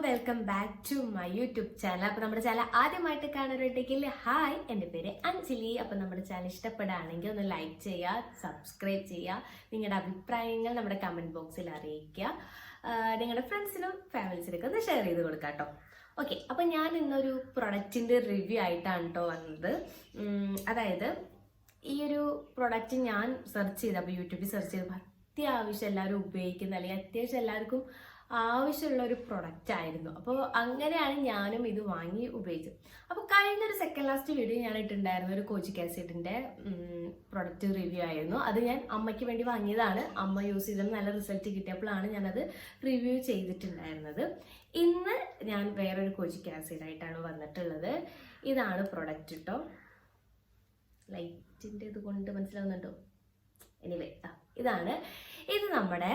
Welcome back to my YouTube channel. അപ്പോൾ നമ്മുടെ channel ആദ്യമായിട്ട് കാണുന്നവരുണ്ടെങ്കിൽ ഹായ്, എൻ്റെ പേര് അഞ്ജലി. അപ്പോൾ നമ്മുടെ ചാനൽ ഇഷ്ടപ്പെടുകയാണെങ്കിൽ ഒന്ന് ലൈക്ക് ചെയ്യുക, സബ്സ്ക്രൈബ് ചെയ്യുക, നിങ്ങളുടെ അഭിപ്രായങ്ങൾ നമ്മുടെ കമൻറ്റ് ബോക്സിൽ അറിയിക്കുക, നിങ്ങളുടെ ഫ്രണ്ട്സിനും ഫാമിലീസിനൊക്കെ ഒന്ന് ഷെയർ ചെയ്ത് കൊടുക്കാം കേട്ടോ. ഓക്കെ, അപ്പോൾ ഞാൻ ഇന്നൊരു പ്രൊഡക്റ്റിൻ്റെ റിവ്യൂ ആയിട്ടാണ് കേട്ടോ വന്നത്. അതായത് ഈ ഒരു പ്രൊഡക്റ്റ് ഞാൻ സെർച്ച് ചെയ്തപ്പോൾ യൂട്യൂബിൽ സെർച്ച് ചെയ്തപ്പോൾ അത്യാവശ്യം എല്ലാവരും ഉപയോഗിക്കുന്ന അല്ലെങ്കിൽ അത്യാവശ്യം എല്ലാവർക്കും ആവശ്യമുള്ള ഒരു പ്രൊഡക്റ്റ് ആയിരുന്നു. അപ്പോൾ അങ്ങനെയാണ് ഞാനും ഇത് വാങ്ങി ഉപയോഗിച്ചത്. അപ്പോൾ കഴിഞ്ഞൊരു സെക്കൻഡ് ലാസ്റ്റ് വീഡിയോ ഞാൻ ഇട്ടിട്ടുണ്ടായിരുന്നു, ഒരു കോജിക് ആസിഡിൻ്റെ പ്രൊഡക്റ്റ് റിവ്യൂ ആയിരുന്നു. അത് ഞാൻ അമ്മയ്ക്ക് വേണ്ടി വാങ്ങിയതാണ്. അമ്മ യൂസ് ചെയ്തത് നല്ല റിസൾട്ട് കിട്ടിയപ്പോഴാണ് ഞാനത് റിവ്യൂ ചെയ്തിട്ടുണ്ടായിരുന്നത്. ഇന്ന് ഞാൻ വേറൊരു കോജിക് ആസിഡായിട്ടാണ് വന്നിട്ടുള്ളത്. ഇതാണ് പ്രൊഡക്റ്റ് കേട്ടോ. ലൈറ്റിൻ്റെ ഇത് കൊണ്ട് മനസ്സിലാവുന്നുണ്ടോ? എനിവേ, ഇതാണ്. ഇത് നമ്മുടെ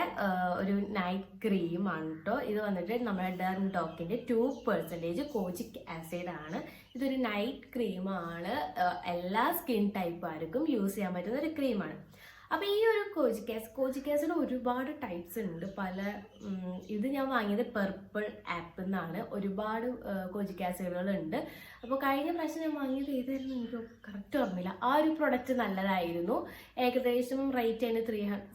ഒരു നൈറ്റ് ക്രീമാണ് കേട്ടോ. ഇത് വന്നിട്ട് നമ്മുടെ ഡെർംഡോക്കിൻ്റെ 2% കോജിക് ആസിഡ് ആണ്. ഇതൊരു നൈറ്റ് ക്രീമാണ്. എല്ലാ സ്കിൻ ടൈപ്പുകാർക്കും യൂസ് ചെയ്യാൻ പറ്റുന്ന ഒരു ക്രീമാണ്. അപ്പോൾ ഈ ഒരു കോജിക് ആസിഡ് ഒരുപാട് ടൈപ്സ് ഉണ്ട്. ഇത് ഞാൻ വാങ്ങിയത് പർപ്പിൾ ആപ്പിൽ നിന്നാണ്. ഒരുപാട് കോജിക് ആസിഡുകൾ ഉണ്ട്. അപ്പോൾ കഴിഞ്ഞ പ്രാവശ്യം ഞാൻ വാങ്ങിയത് ഏതായിരുന്നു എനിക്ക് കറക്റ്റ് ഓർമ്മയില്ല. ആ ഒരു പ്രൊഡക്റ്റ് നല്ലതായിരുന്നു. ഏകദേശം റേറ്റ് അതിന്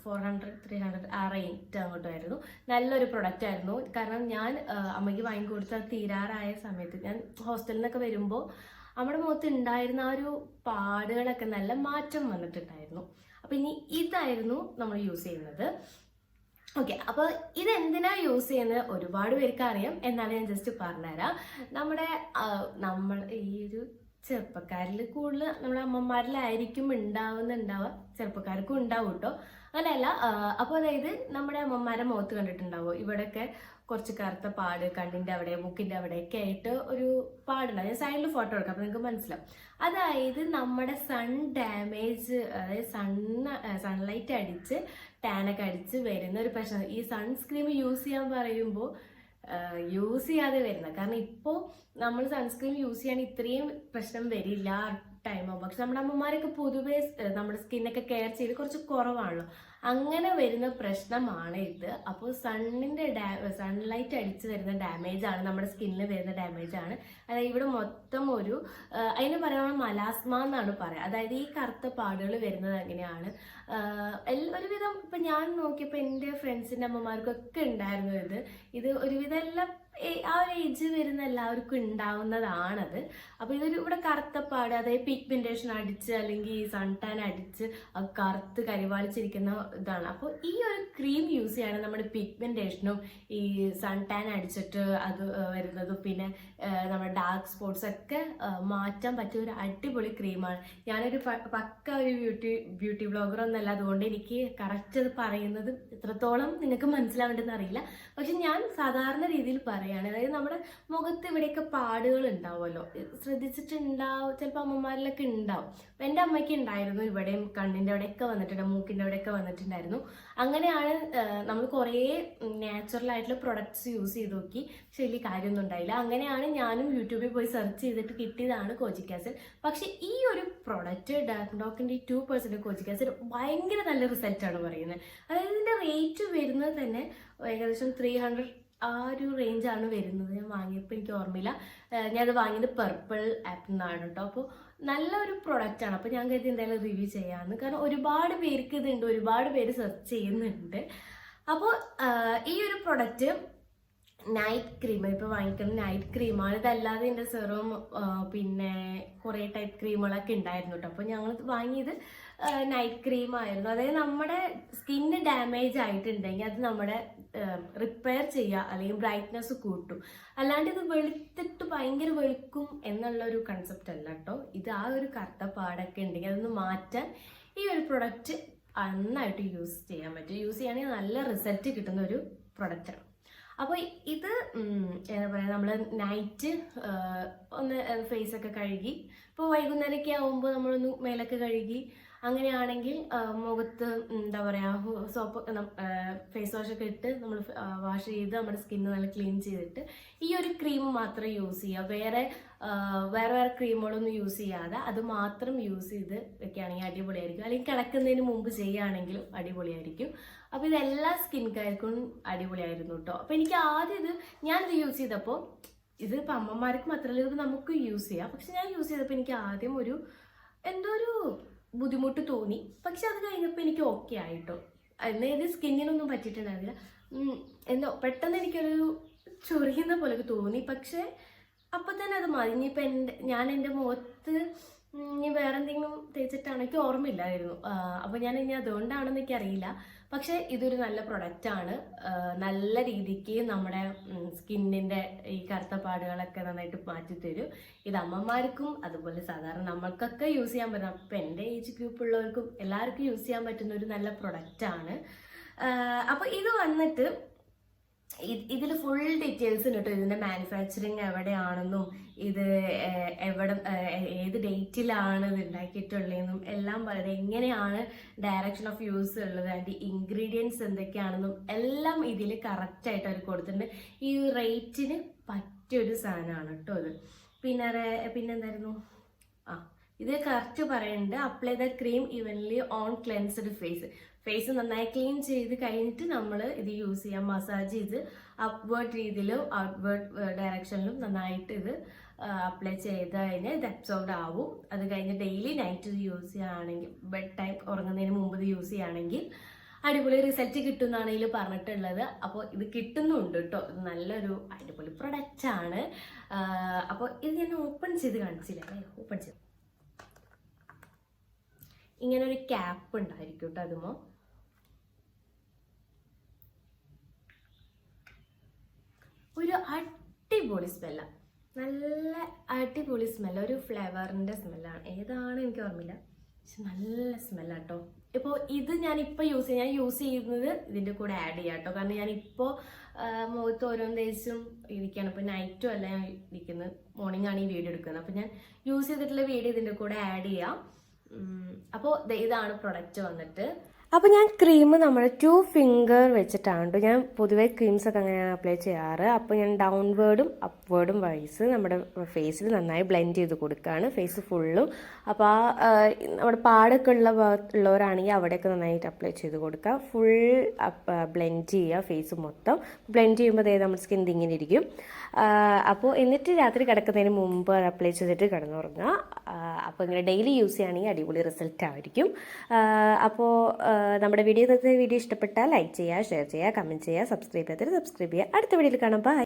300 ആ റേറ്റ് അങ്ങോട്ടായിരുന്നു. നല്ലൊരു പ്രൊഡക്റ്റ് ആയിരുന്നു. കാരണം ഞാൻ അമ്മയ്ക്ക് വാങ്ങിക്കൊടുത്ത തീരാറായ സമയത്ത് ഞാൻ ഹോസ്റ്റലിൽ നിന്നൊക്കെ വരുമ്പോൾ നമ്മുടെ മുഖത്ത് ഉണ്ടായിരുന്ന ആ ഒരു പാടുകളൊക്കെ നല്ല മാറ്റം വന്നിട്ടുണ്ടായിരുന്നു. അപ്പോൾ ഇനി ഇതായിരുന്നു നമ്മൾ യൂസ് ചെയ്യുന്നത്. ഓക്കെ, അപ്പോൾ ഇതെന്തിനാ യൂസ് ചെയ്യുന്നത് ഒരുപാട് പേർക്ക് അറിയാം. എന്നാലും ഞാൻ ജസ്റ്റ് പറഞ്ഞുതരാം. നമ്മൾ ഈ ഒരു ചെറുപ്പക്കാരിൽ കൂടുതൽ നമ്മുടെ അമ്മമാരിലായിരിക്കും ഉണ്ടാവുക, ചെറുപ്പക്കാർക്കും ഉണ്ടാവും കേട്ടോ. അങ്ങനെയല്ല. അപ്പോൾ അതായത് നമ്മുടെ അമ്മമാരെ മുഖത്ത് കണ്ടിട്ടുണ്ടാവും, ഇവിടെയൊക്കെ കുറച്ച് കറുത്ത പാട്, കണ്ണിൻ്റെ അവിടെ, മൂക്കിൻ്റെ അവിടെയൊക്കെ ആയിട്ട് ഒരു പാടുണ്ടാവും. ഞാൻ സൈഡിൽ ഫോട്ടോ എടുക്കാം അപ്പോൾ നിങ്ങൾക്ക് മനസ്സിലാവും. അതായത് നമ്മുടെ സൺ ഡാമേജ്, അതായത് സൺലൈറ്റ് അടിച്ച് ടാനൊക്കെ അടിച്ച് വരുന്ന ഒരു പ്രശ്നം. ഈ സൺസ്ക്രീം യൂസ് ചെയ്യാൻ പറയുമ്പോൾ യൂസ് ചെയ്യാതെ വരുന്നത്. കാരണം ഇപ്പോൾ നമ്മൾ സൺസ്ക്രീൻ യൂസ് ചെയ്യാൻ ഇത്രയും പ്രശ്നം വരില്ല ടൈമാകുമ്പോൾ. പക്ഷെ നമ്മുടെ അമ്മമാരൊക്കെ പൊതുവേ നമ്മുടെ സ്കിന്നൊക്കെ കെയർ ചെയ്ത് കുറച്ച് കുറവാണല്ലോ. അങ്ങനെ വരുന്ന പ്രശ്നമാണ് ഇത്. അപ്പോൾ സൺലൈറ്റ് അടിച്ച് വരുന്ന ഡാമേജ് ആണ്, നമ്മുടെ സ്കിന്നിൽ വരുന്ന ഡാമേജ് ആണ്. അതായത് ഇവിടെ മൊത്തം അതിന് പറയുന്നത് മലാസ്മ എന്നാണ് പറയുക. അതായത് ഈ കറുത്ത പാടുകൾ വരുന്നത് എങ്ങനെയാണ്, ഒരുവിധം ഇപ്പം ഞാൻ നോക്കിയപ്പോൾ എൻ്റെ ഫ്രണ്ട്സിൻ്റെ അമ്മമാർക്കൊക്കെ ഉണ്ടായിരുന്നു ഇത് ഒരുവിധം എല്ലാം ആ ഒരു ഏജ് വരുന്ന എല്ലാവർക്കും ഉണ്ടാവുന്നതാണത്. അപ്പോൾ ഇവിടെ കറുത്തപ്പാട്, അതായത് പിഗ്മെന്റേഷൻ അടിച്ച് അല്ലെങ്കിൽ സൺ ടാൻ അടിച്ച് അത് കറുത്ത് കരിവാളിച്ചിരിക്കുന്ന ഇതാണ്. അപ്പോൾ ഈ ഒരു ക്രീം യൂസ് ചെയ്യണം നമ്മുടെ പിഗ്മെന്റേഷനും ഈ സൺ ടാൻ അടിച്ചിട്ട് അത് വരുന്നതും പിന്നെ നമ്മുടെ ഡാർക്ക് സ്പോട്ട്സ് ഒക്കെ മാറ്റാൻ പറ്റിയ ഒരു അടിപൊളി ക്രീമാണ്. ഞാനൊരു പക്ക ഒരു ബ്യൂട്ടി ബ്ലോഗർ ഒന്നല്ല, അതുകൊണ്ട് എനിക്ക് കറക്റ്റ് അത് പറയുന്നത് എത്രത്തോളം നിങ്ങൾക്ക് മനസ്സിലാവേണ്ടതെന്ന് അറിയില്ല. പക്ഷെ ഞാൻ സാധാരണ രീതിയിൽ പറയാണ്. അതായത് നമ്മുടെ മുഖത്ത് ഇവിടെയൊക്കെ പാടുകൾ ഉണ്ടാവുമല്ലോ, ശ്രദ്ധിച്ചിട്ടുണ്ടാവും, ചിലപ്പോൾ അമ്മമാരിലൊക്കെ ഉണ്ടാവും. അപ്പം എൻ്റെ അമ്മയ്ക്ക് ഉണ്ടായിരുന്നു, ഇവിടെയും കണ്ണിൻ്റെ അവിടെയൊക്കെ വന്നിട്ടുണ്ട്, മൂക്കിൻ്റെ അവിടെയൊക്കെ വന്നിട്ടുണ്ടായിരുന്നു. അങ്ങനെയാണ് നമ്മൾ കുറേ നാച്ചുറൽ ആയിട്ടുള്ള പ്രൊഡക്ട്സ് യൂസ് ചെയ്ത് നോക്കി, പക്ഷെ വലിയ കാര്യമൊന്നും ഉണ്ടായില്ല. അങ്ങനെയാണ് ഞാനും യൂട്യൂബിൽ പോയി സെർച്ച് ചെയ്തിട്ട് കിട്ടിയതാണ് കോജിക് ആസിഡ്. പക്ഷെ ഈ ഒരു പ്രൊഡക്റ്റ് ഡെർംഡോക്കിൻ്റെ 2% കോജിക് ആസിഡ് ഭയങ്കര നല്ല റിസൾട്ടാണ് പറയുന്നത്. അതായത് ഇതിൻ്റെ റേറ്റ് വരുന്നത് തന്നെ ഏകദേശം 300 ആ ഒരു റേഞ്ചാണ് വരുന്നത്. ഞാൻ വാങ്ങിയപ്പോൾ എനിക്ക് ഓർമ്മയില്ല. ഞാനത് വാങ്ങിയത് പർപ്പിൾ ആപ്പിൽ നിന്നാണ് കേട്ടോ. അപ്പോൾ നല്ലൊരു പ്രൊഡക്റ്റാണ്. അപ്പോൾ ഞാൻ കരുതി എന്തായാലും റിവ്യൂ ചെയ്യാമെന്ന്. കാരണം ഒരുപാട് പേർക്ക് ഇതുണ്ട്, ഒരുപാട് പേര് സെർച്ച് ചെയ്യുന്നുണ്ട്. അപ്പോൾ ഈ ഒരു പ്രൊഡക്റ്റ് നൈറ്റ് ക്രീം, ഇപ്പോൾ വാങ്ങിക്കുന്ന നൈറ്റ് ക്രീമാണ്. ഇതല്ലാതെ എൻ്റെ സെറും പിന്നെ കുറേ ടൈപ്പ് ക്രീമുകളൊക്കെ ഉണ്ടായിരുന്നു കേട്ടോ. അപ്പോൾ ഞങ്ങൾ വാങ്ങിയത് നൈറ്റ് ക്രീമായിരുന്നു. അതായത് നമ്മുടെ സ്കിന്ന് ഡാമേജ് ആയിട്ടുണ്ടെങ്കിൽ അത് നമ്മുടെ റിപ്പയർ ചെയ്യുക അല്ലെങ്കിൽ ബ്രൈറ്റ്നെസ് കൂട്ടും. അല്ലാണ്ട് ഇത് വെളുത്തിട്ട് ഭയങ്കര വെളുക്കും എന്നുള്ളൊരു കൺസെപ്റ്റ് അല്ല കേട്ടോ. ഇത് ആ ഒരു കറുത്ത പാടൊക്കെ ഉണ്ടെങ്കിൽ അതൊന്ന് മാറ്റാൻ ഈ ഒരു പ്രൊഡക്റ്റ് നന്നായിട്ട് യൂസ് ചെയ്യാൻ പറ്റും. യൂസ് ചെയ്യുകയാണെങ്കിൽ നല്ല റിസൾട്ട് കിട്ടുന്ന ഒരു പ്രൊഡക്റ്റാണ്. അപ്പോൾ ഇത് എന്താ പറയുക, നമ്മൾ നൈറ്റ് ഒന്ന് ഫേസൊക്കെ കഴുകി, ഇപ്പോൾ വൈകുന്നേരമൊക്കെ ആകുമ്പോൾ നമ്മളൊന്ന് മേലൊക്കെ കഴുകി, അങ്ങനെയാണെങ്കിൽ മുഖത്ത് എന്താ പറയുക സോപ്പ് ഫേസ് വാഷൊക്കെ ഇട്ട് നമ്മൾ വാഷ് ചെയ്ത് നമ്മുടെ സ്കിന്ന് നല്ല ക്ലീൻ ചെയ്തിട്ട് ഈ ഒരു ക്രീം മാത്രം യൂസ് ചെയ്യുക. വേറെ ക്രീമുകളൊന്നും യൂസ് ചെയ്യാതെ അത് മാത്രം യൂസ് ചെയ്ത് വെക്കുകയാണെങ്കിൽ അടിപൊളിയായിരിക്കും. അല്ലെങ്കിൽ കിടക്കുന്നതിന് മുമ്പ് ചെയ്യുകയാണെങ്കിലും അടിപൊളിയായിരിക്കും. അപ്പോൾ ഇത് എല്ലാ സ്കിൻകാർക്കും അടിപൊളിയായിരുന്നു കേട്ടോ. അപ്പോൾ എനിക്ക് ആദ്യം ഞാനിത് യൂസ് ചെയ്തപ്പോൾ ഇതിപ്പോൾ അമ്മമാർക്ക് മാത്രമല്ല ഇത് നമുക്ക് യൂസ് ചെയ്യാം. പക്ഷെ ഞാൻ യൂസ് ചെയ്തപ്പോൾ എനിക്ക് ആദ്യം എന്തോ ഒരു ബുദ്ധിമുട്ട് തോന്നി. പക്ഷെ അത് കഴിഞ്ഞപ്പോൾ എനിക്ക് ഓക്കെ ആയിട്ടോ. എന്നാൽ ഇത് സ്കിന്നിനൊന്നും പറ്റിയിട്ടുണ്ടായിരുന്നില്ല. എന്തോ പെട്ടെന്ന് എനിക്കൊരു ചൊറിയുന്ന പോലെയൊക്കെ തോന്നി. പക്ഷെ അപ്പം തന്നെ അത് മതി. ഇനിയിപ്പോൾ ഞാൻ എൻ്റെ മുഖത്ത് ഇനി വേറെ എന്തെങ്കിലും തേച്ചിട്ടാണ് എനിക്ക് ഓർമ്മയില്ലായിരുന്നു. അപ്പോൾ ഞാൻ ഇനി അതുകൊണ്ടാണെന്ന് എനിക്കറിയില്ല. പക്ഷേ ഇതൊരു നല്ല പ്രൊഡക്റ്റാണ്. നല്ല രീതിക്ക് നമ്മുടെ സ്കിന്നിൻ്റെ ഈ കറുത്ത പാടുകളൊക്കെ നന്നായിട്ട് മാറ്റിത്തരും. ഇത് അമ്മമാർക്കും അതുപോലെ സാധാരണ നമ്മൾക്കൊക്കെ യൂസ് ചെയ്യാൻ പറ്റും. അപ്പം എൻ്റെ ഏജ് ഗ്രൂപ്പുള്ളവർക്കും എല്ലാവർക്കും യൂസ് ചെയ്യാൻ പറ്റുന്ന ഒരു നല്ല പ്രൊഡക്റ്റാണ്. അപ്പോൾ ഇത് വന്നിട്ട് ഇതിൽ ഫുൾ ഡീറ്റെയിൽസ് ഉണ്ട് കേട്ടോ. ഇതിൻ്റെ മാനുഫാക്ചറിങ് എവിടെയാണെന്നും ഇത് ഏത് ഡേറ്റിലാണ് ഇത് ഉണ്ടാക്കിയിട്ടുള്ളതെന്നും എല്ലാം പറയുന്നത്, എങ്ങനെയാണ് ഡയറക്ഷൻ ഓഫ് യൂസ് ഉള്ളത്, അതിൻ്റെ ഇൻഗ്രീഡിയൻസ് എന്തൊക്കെയാണെന്നും എല്ലാം ഇതിൽ കറക്റ്റായിട്ട് അവർ കൊടുത്തിട്ടുണ്ട്. ഈ റേറ്റിന് പറ്റിയൊരു സാധനമാണ് കേട്ടോ ഇത്. പിന്നെന്തായിരുന്നു, ഇത് കറക്റ്റ് പറയുന്നുണ്ട്. Apply the cream evenly on cleansed face നന്നായി ക്ലീൻ ചെയ്ത് കഴിഞ്ഞിട്ട് നമ്മൾ ഇത് യൂസ് ചെയ്യാം. മസാജ് ചെയ്ത് അപ്വേർഡ് രീതിയിലും ഔട്ട്വേർഡ് ഡയറക്ഷനിലും നന്നായിട്ട് ഇത് അപ്ലൈ ചെയ്ത് കഴിഞ്ഞാൽ ഇത് അബ്സോർബ്ഡ് ആവും. അത് കഴിഞ്ഞ് ഡെയിലി നൈറ്റ് ഇത് യൂസ് ചെയ്യുകയാണെങ്കിൽ, ബെഡ് ടൈം ഉറങ്ങുന്നതിന് മുമ്പ് ഇത് യൂസ് ചെയ്യുകയാണെങ്കിൽ അടിപൊളി റിസൾട്ട് കിട്ടും എന്നാണ് ഇതിൽ പറഞ്ഞിട്ടുള്ളത്. അപ്പോൾ ഇത് കിട്ടുന്നുണ്ട് കേട്ടോ. ഇത് നല്ലൊരു അടിപൊളി പ്രൊഡക്റ്റാണ്. അപ്പോൾ ഇത് ഞാൻ ഓപ്പൺ ചെയ്ത് കാണിച്ചില്ല അല്ലേ. ഓപ്പൺ ചെയ്ത് ഇങ്ങനെ ഒരു ക്യാപ്പ് ഉണ്ടായിരിക്കും കേട്ടോ. അതുമോ ഒരു അടിപൊളി സ്മെല്ലാണ്, നല്ല അടിപൊളി സ്മെല്ല്. ഒരു ഫ്ലേവറിൻ്റെ സ്മെല്ലാണ്. ഏതാണ് എനിക്ക് ഓർമ്മയില്ല, പക്ഷെ നല്ല സ്മെല്ലാട്ടോ. ഇപ്പോൾ ഇത് ഞാൻ യൂസ് ചെയ്യുന്നത് ഇതിൻ്റെ കൂടെ ആഡ് ചെയ്യാം കേട്ടോ. കാരണം ഞാനിപ്പോൾ മുഖത്ത് ഓരോന്ന് ദിവസം ഇരിക്കുകയാണ്. ഇപ്പോൾ നൈറ്റും അല്ല ഞാൻ ഇരിക്കുന്നത്, മോർണിംഗ് ആണ് ഈ വീഡിയോ എടുക്കുന്നത്. അപ്പോൾ ഞാൻ യൂസ് ചെയ്തിട്ടുള്ള വീഡിയോ ഇതിൻ്റെ കൂടെ ആഡ് ചെയ്യാം. അപ്പോൾ ഇതാണ് പ്രൊഡക്റ്റ് വന്നിട്ട്. അപ്പോൾ ഞാൻ ക്രീം നമ്മുടെ 2 ഫിംഗർ വെച്ചിട്ടാണ് കേട്ടോ. ഞാൻ പൊതുവേ ക്രീംസൊക്കെ അങ്ങനെയാണ് അപ്ലൈ ചെയ്യാറ്. അപ്പോൾ ഞാൻ ഡൗൺവേർഡും അപ്വേർഡും വൈസ് നമ്മുടെ ഫേസിൽ നന്നായി ബ്ലെൻഡ് ചെയ്ത് കൊടുക്കുകയാണ്, ഫേസ് ഫുള്ളും. അപ്പോൾ നമ്മുടെ പാടൊക്കെ ഉള്ളവരാണെങ്കിൽ അവിടെയൊക്കെ നന്നായിട്ട് അപ്ലൈ ചെയ്ത് കൊടുക്കുക. ഫുൾ ബ്ലെൻഡ് ചെയ്യുക ഫേസ് മൊത്തം. ബ്ലെൻഡ് ചെയ്യുമ്പോൾ അതായത് നമ്മുടെ സ്കിൻ ഇങ്ങനെ ഇരിക്കും. അപ്പോൾ എന്നിട്ട് രാത്രി കിടക്കുന്നതിന് മുമ്പ് അത് അപ്ലൈ ചെയ്തിട്ട് കിടന്നുറങ്ങുക. അപ്പോൾ ഇങ്ങനെ ഡെയിലി യൂസ് ചെയ്യുകയാണെങ്കിൽ അടിപൊളി റിസൾട്ട് ആയിരിക്കും. അപ്പോൾ നമ്മുടെ വീഡിയോ ഇഷ്ടപ്പെട്ടാൽ ലൈക്ക് ചെയ്യുക, ഷെയർ ചെയ്യുക, കമൻറ്റ് ചെയ്യുക, സബ്സ്ക്രൈബ് ചെയ്യാത്തവർ സബ്സ്ക്രൈബ് ചെയ്യുക. അടുത്ത വീഡിയോയിൽ കാണാം. ബൈ.